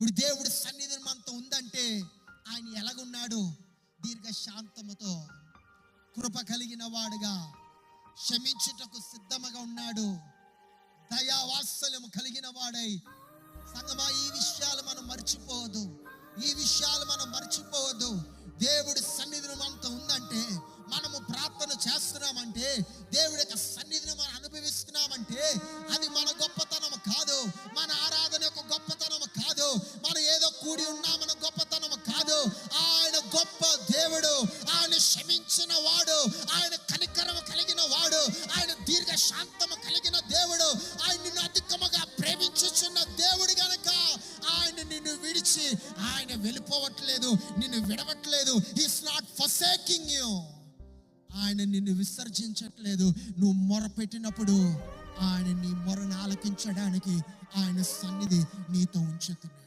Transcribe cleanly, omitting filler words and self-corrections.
ఇప్పుడు దేవుడి సన్నిధి మనతో ఉందంటే ఆయన ఎలాగున్నాడు? దీర్ఘశాంతముతో, కృప కలిగిన వాడుగా, క్షమించుటకు సిద్ధముగా ఉన్నాడు, దయావాత్సల్యము కలిగిన వాడై. సంగమా, ఈ విషయాలు మనం మర్చిపోవద్దు. ఈ విషయాలు మనం మర్చిపోవద్దు. దేవుడి సన్నిధిని మనతో ఉందంటే, మనము ప్రార్థన చేస్తున్నామంటే, దేవుడి యొక్క సన్నిధిని మనం అనుభవిస్తున్నామంటే, అది మన గొప్పతనం కాదు, మన ఆరాధన యొక్క గొప్పతనం కాదు, మనం ఏదో కూడి ఉన్నామన్న గొప్పతనం కాదు. ఆయన గొప్ప దేవుడు, ఆయన క్షమించిన వాడు, ఆయన కనికరము కలిగిన వాడు, ఆయన దీర్ఘశాంతము కలిగిన దేవుడు, ఆయన నిన్ను అధికముగా ప్రేమించుచున్న దేవుడు గనక ఆయన నిన్ను విడిచి ఆయన వెళ్ళిపోవట్లేదు, నిన్ను విడవట్లేదు. He's not forsaking you. ఆయన నిన్ను విసర్జించట్లేదు. నువ్వు మొరపెట్టినప్పుడు ఆయన నీ మొరను ఆలకించడానికి ఆయన సన్నిధి నీతో ఉంచుతున్నాడు.